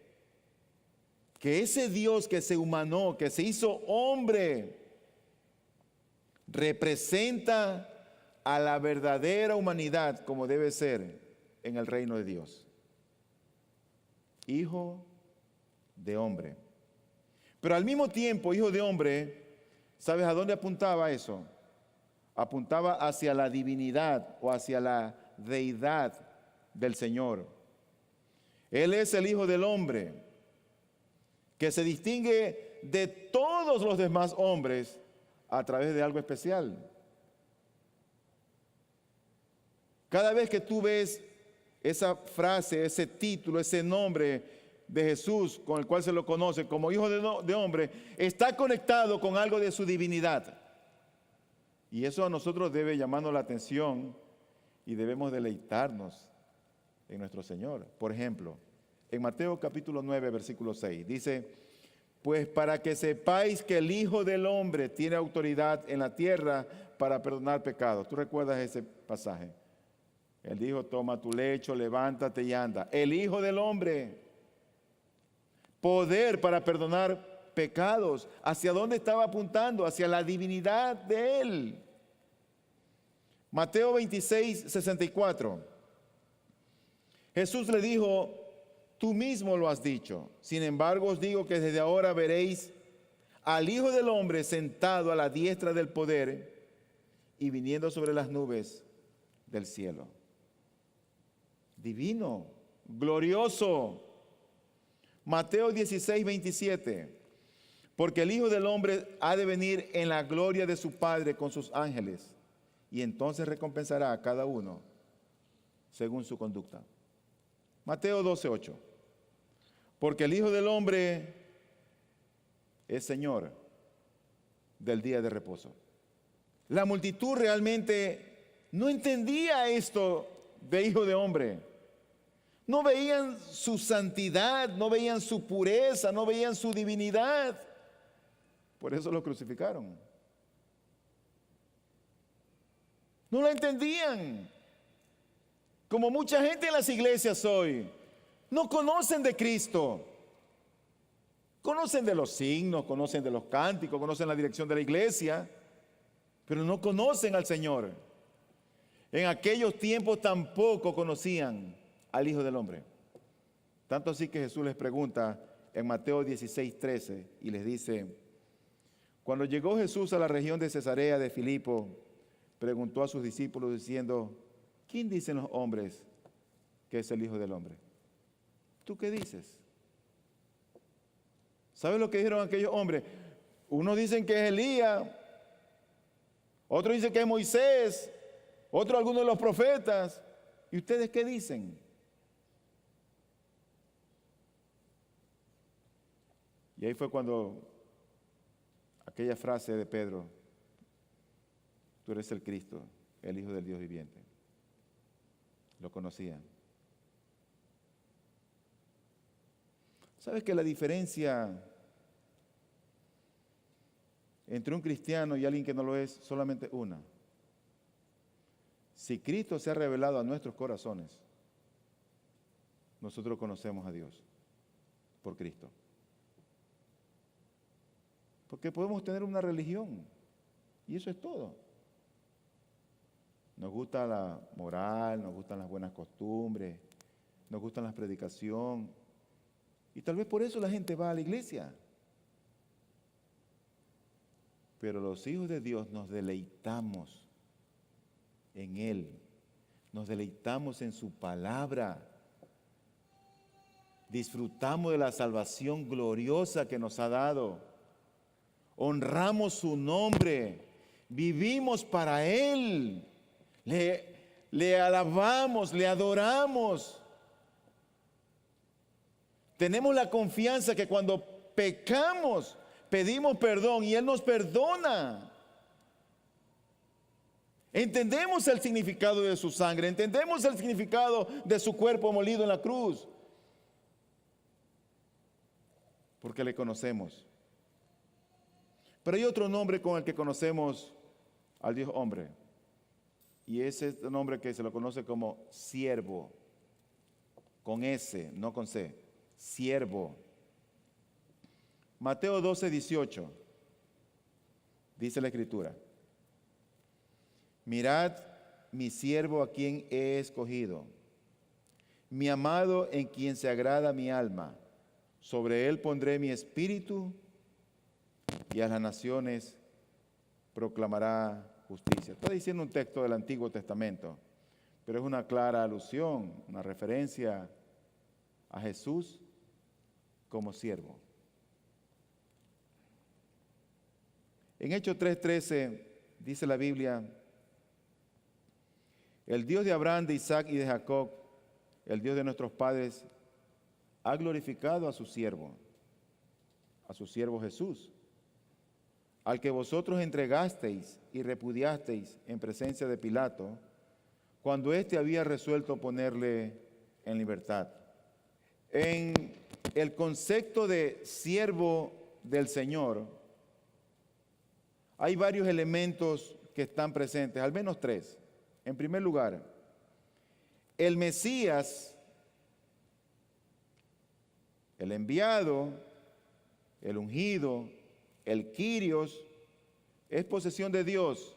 que ese Dios que se humanó, que se hizo hombre, representa a la verdadera humanidad como debe ser en el reino de Dios. Hijo de hombre. Pero al mismo tiempo, hijo de hombre, ¿sabes a dónde apuntaba eso? Apuntaba hacia la divinidad o hacia la deidad del Señor. Él es el Hijo del Hombre. que se distingue de todos los demás hombres a través de algo especial. Cada vez que tú ves esa frase, ese título, ese nombre de Jesús con el cual se lo conoce como hijo de hombre, está conectado con algo de su divinidad. Y eso a nosotros debe llamarnos la atención y debemos deleitarnos en nuestro Señor. Por ejemplo, en Mateo capítulo 9, versículo 6, dice: pues para que sepáis que el Hijo del Hombre tiene autoridad en la tierra para perdonar pecados. ¿Tú recuerdas ese pasaje? Él dijo: toma tu lecho, levántate y anda. El Hijo del Hombre, poder para perdonar pecados. ¿Hacia dónde estaba apuntando? Hacia la divinidad de Él. Mateo 26, 64. Jesús le dijo: tú mismo lo has dicho. Sin embargo, os digo que desde ahora veréis al Hijo del Hombre sentado a la diestra del poder y viniendo sobre las nubes del cielo. Divino, glorioso. Mateo 16, 27. Porque el Hijo del Hombre ha de venir en la gloria de su Padre con sus ángeles, y entonces recompensará a cada uno según su conducta. Mateo 12, 8. Porque el Hijo del Hombre es Señor del día de reposo. La multitud realmente no entendía esto de Hijo de Hombre. No veían su santidad, no veían su pureza, no veían su divinidad. Por eso lo crucificaron. No la entendían. Como mucha gente en las iglesias hoy, no conocen de Cristo. Conocen de los signos, conocen de los cánticos, conocen la dirección de la iglesia, pero no conocen al Señor. En aquellos tiempos tampoco conocían al Hijo del Hombre. Tanto así que Jesús les pregunta en Mateo 16, 13 y les dice: cuando llegó Jesús a la región de Cesarea de Filipo, preguntó a sus discípulos diciendo: ¿quién dicen los hombres que es el Hijo del Hombre? ¿Tú qué dices? ¿Sabes lo que dijeron aquellos hombres? Unos dicen que es Elías, otros dicen que es Moisés, otros algunos de los profetas. ¿Y ustedes qué dicen? Y ahí fue cuando aquella frase de Pedro: tú eres el Cristo, el Hijo del Dios viviente. Lo conocían. ¿Sabes que la diferencia entre un cristiano y alguien que no lo es solamente una? Si Cristo se ha revelado a nuestros corazones, nosotros conocemos a Dios por Cristo. Porque podemos tener una religión y eso es todo. Nos gusta la moral, nos gustan las buenas costumbres, nos gustan las predicaciones. Y tal vez por eso la gente va a la iglesia. Pero los hijos de Dios nos deleitamos en Él. Nos deleitamos en su palabra. Disfrutamos de la salvación gloriosa que nos ha dado. Honramos su nombre. Vivimos para Él. Le alabamos, le adoramos. Tenemos la confianza que cuando pecamos, pedimos perdón y Él nos perdona. Entendemos el significado de su sangre, entendemos el significado de su cuerpo molido en la cruz, porque le conocemos. Pero hay otro nombre con el que conocemos al Dios hombre, y ese es el nombre que se lo conoce como siervo, con S, no con C. Siervo. Mateo 12, 18. Dice la Escritura: mirad mi siervo a quien he escogido, mi amado en quien se agrada mi alma. Sobre él pondré mi espíritu y a las naciones proclamará justicia. Está diciendo un texto del Antiguo Testamento, pero es una clara alusión, una referencia a Jesús como siervo. En Hechos 3:13 dice la Biblia: el Dios de Abraham, de Isaac y de Jacob, el Dios de nuestros padres, ha glorificado a su siervo Jesús, al que vosotros entregasteis y repudiasteis en presencia de Pilato, cuando éste había resuelto ponerle en libertad. En el concepto de siervo del Señor, hay varios elementos que están presentes, al menos tres. En primer lugar, el Mesías, el enviado, el ungido, el Kyrios, es posesión de Dios.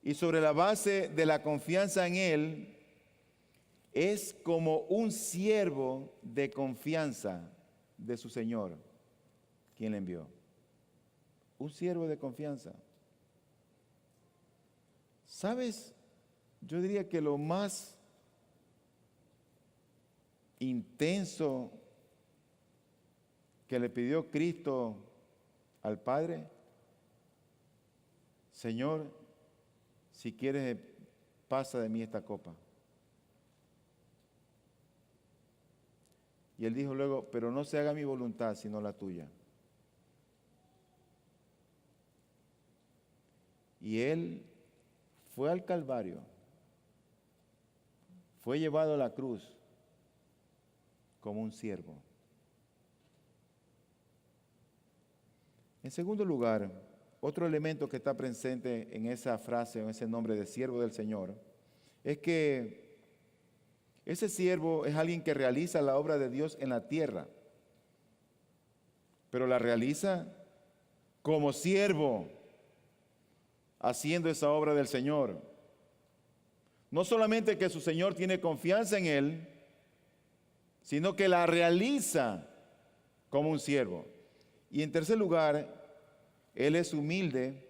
Y sobre la base de la confianza en Él, es como un siervo de confianza de su Señor, quien le envió. Un siervo de confianza. ¿Sabes? Yo diría que lo más intenso que le pidió Cristo al Padre: Señor, si quieres, pasa de mí esta copa. Y él dijo luego: pero no se haga mi voluntad, sino la tuya. Y él fue al Calvario, fue llevado a la cruz como un siervo. En segundo lugar, otro elemento que está presente en esa frase, en ese nombre de siervo del Señor, es que ese siervo es alguien que realiza la obra de Dios en la tierra, pero la realiza como siervo, haciendo esa obra del Señor. No solamente que su Señor tiene confianza en él, sino que la realiza como un siervo. Y en tercer lugar, él es humilde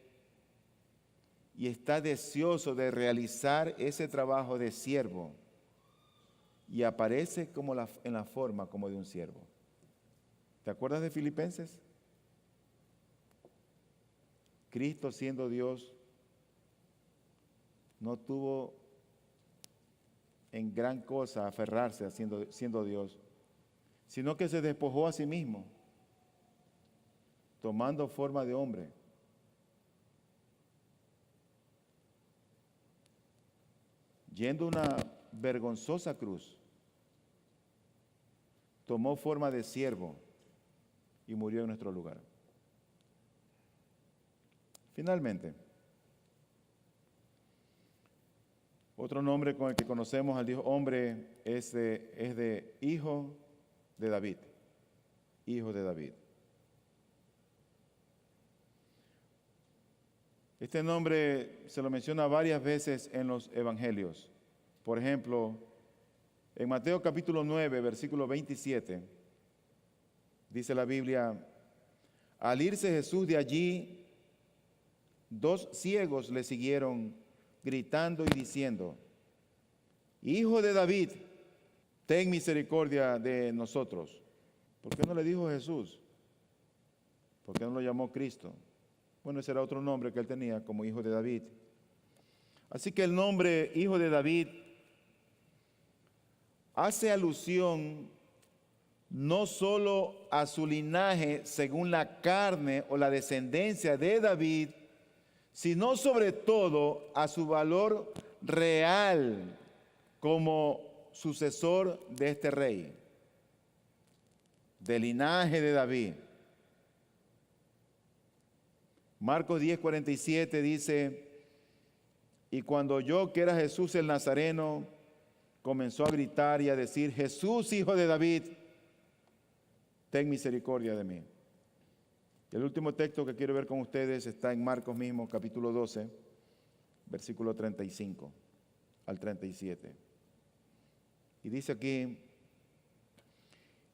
y está deseoso de realizar ese trabajo de siervo, y aparece como en la forma como de un siervo. ¿Te acuerdas de Filipenses? Cristo, siendo Dios, no tuvo en gran cosa aferrarse siendo Dios, sino que se despojó a sí mismo, tomando forma de hombre. Yendo una vergonzosa cruz, tomó forma de siervo y murió en nuestro lugar. Finalmente, otro nombre con el que conocemos al Dios hombre es de hijo de David. Hijo de David. Este nombre se lo menciona varias veces en los evangelios. Por ejemplo, en Mateo capítulo 9, versículo 27, dice la Biblia: al irse Jesús de allí, 2 ciegos le siguieron, gritando y diciendo: Hijo de David, ten misericordia de nosotros. ¿Por qué no le dijo Jesús? ¿Por qué no lo llamó Cristo? Bueno, ese era otro nombre que él tenía como hijo de David. Así que el nombre hijo de David hace alusión no solo a su linaje según la carne o la descendencia de David, sino sobre todo a su valor real como sucesor de este rey, del linaje de David. Marcos 10:47 dice: y cuando oyó que era Jesús el Nazareno, comenzó a gritar y a decir: Jesús, hijo de David, ten misericordia de mí. El último texto que quiero ver con ustedes está en Marcos mismo, capítulo 12, versículo 35 al 37. Y dice aquí: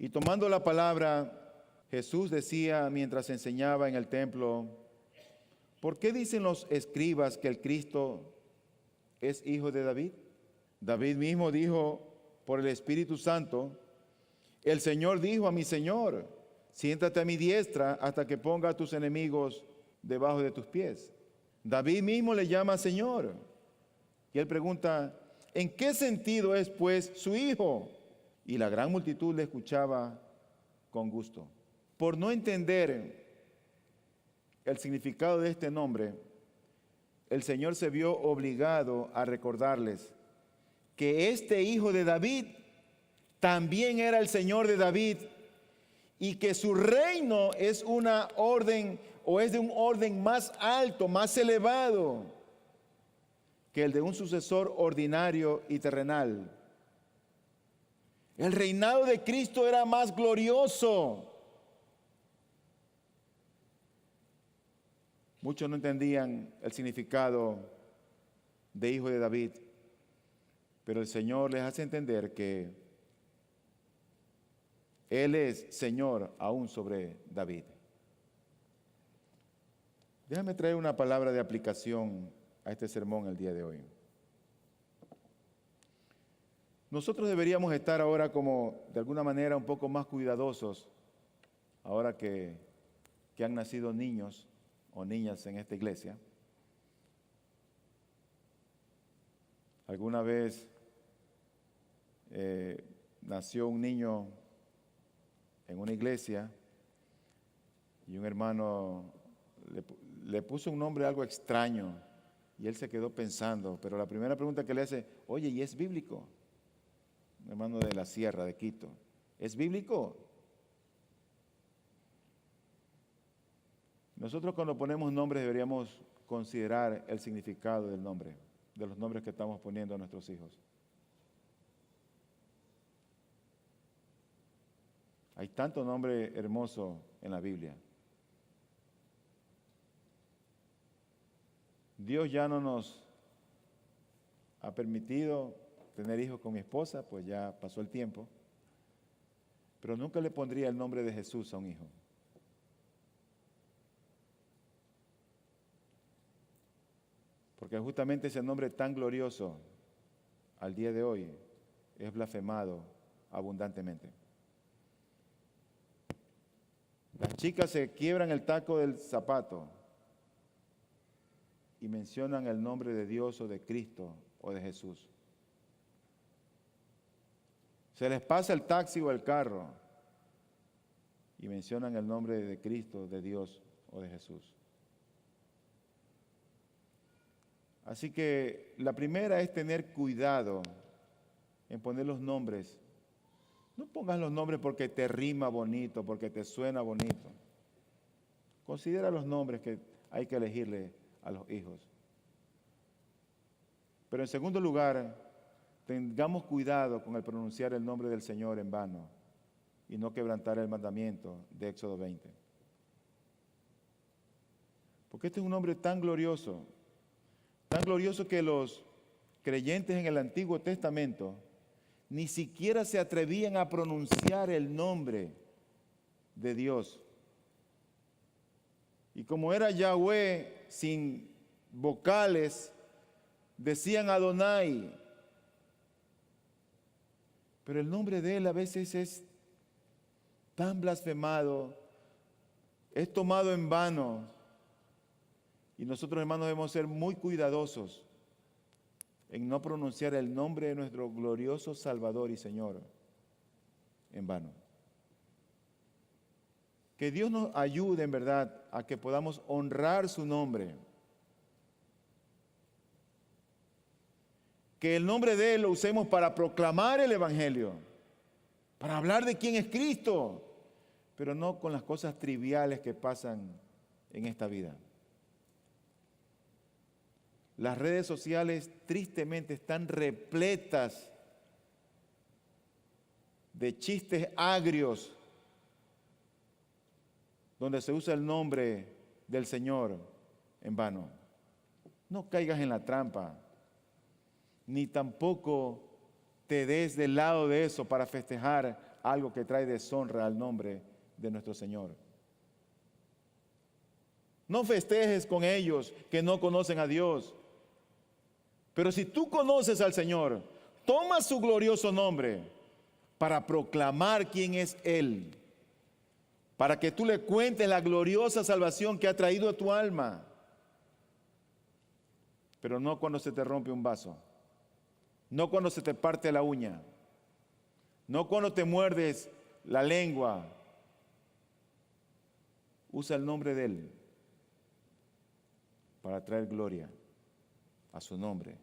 y tomando la palabra, Jesús decía mientras enseñaba en el templo: ¿por qué dicen los escribas que el Cristo es hijo de David? David mismo dijo por el Espíritu Santo: el Señor dijo a mi Señor: siéntate a mi diestra hasta que ponga a tus enemigos debajo de tus pies. David mismo le llama Señor. Y él pregunta, ¿en qué sentido es pues su hijo? Y la gran multitud le escuchaba con gusto. Por no entender el significado de este nombre, el Señor se vio obligado a recordarles que este hijo de David también era el Señor de David y que su reino es una orden o es de un orden más alto, más elevado que el de un sucesor ordinario y terrenal. El reinado de Cristo era más glorioso. Muchos no entendían el significado de hijo de David, pero el Señor les hace entender que Él es Señor aún sobre David. Déjame traer una palabra de aplicación a este sermón el día de hoy. Nosotros deberíamos estar ahora como de alguna manera un poco más cuidadosos, ahora que han nacido niños o niñas en esta iglesia. Alguna vez nació un niño en una iglesia y un hermano le puso un nombre algo extraño y él se quedó pensando, pero la primera pregunta que le hace, oye, ¿y es bíblico? Un hermano de la Sierra de Quito, ¿es bíblico? Nosotros cuando ponemos nombres deberíamos considerar el significado del nombre, de los nombres que estamos poniendo a nuestros hijos. Hay tanto nombre hermoso en la Biblia. Dios ya no nos ha permitido tener hijos con mi esposa, pues ya pasó el tiempo, pero nunca le pondría el nombre de Jesús a un hijo. Porque justamente ese nombre tan glorioso al día de hoy es blasfemado abundantemente. Las chicas se quiebran el taco del zapato y mencionan el nombre de Dios o de Cristo o de Jesús. Se les pasa el taxi o el carro y mencionan el nombre de Cristo, de Dios o de Jesús. Así que la primera es tener cuidado en poner los nombres. No pongas los nombres porque te rima bonito, porque te suena bonito. Considera los nombres que hay que elegirle a los hijos. Pero en segundo lugar, tengamos cuidado con el pronunciar el nombre del Señor en vano y no quebrantar el mandamiento de Éxodo 20. Porque este es un nombre tan glorioso que los creyentes en el Antiguo Testamento ni siquiera se atrevían a pronunciar el nombre de Dios. Y como era Yahweh sin vocales, decían Adonai. Pero el nombre de Él a veces es tan blasfemado, es tomado en vano. Y nosotros, hermanos, debemos ser muy cuidadosos en no pronunciar el nombre de nuestro glorioso Salvador y Señor en vano. Que Dios nos ayude en verdad a que podamos honrar su nombre. Que el nombre de Él lo usemos para proclamar el Evangelio, para hablar de quién es Cristo, pero no con las cosas triviales que pasan en esta vida. Las redes sociales tristemente están repletas de chistes agrios donde se usa el nombre del Señor en vano. No caigas en la trampa, ni tampoco te des del lado de eso para festejar algo que trae deshonra al nombre de nuestro Señor. No festejes con ellos que no conocen a Dios. Pero si tú conoces al Señor, toma su glorioso nombre para proclamar quién es Él, para que tú le cuentes la gloriosa salvación que ha traído a tu alma. Pero no cuando se te rompe un vaso, no cuando se te parte la uña, no cuando te muerdes la lengua. Usa el nombre de Él para traer gloria a su nombre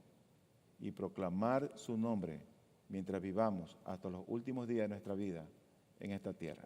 y proclamar su nombre mientras vivamos hasta los últimos días de nuestra vida en esta tierra.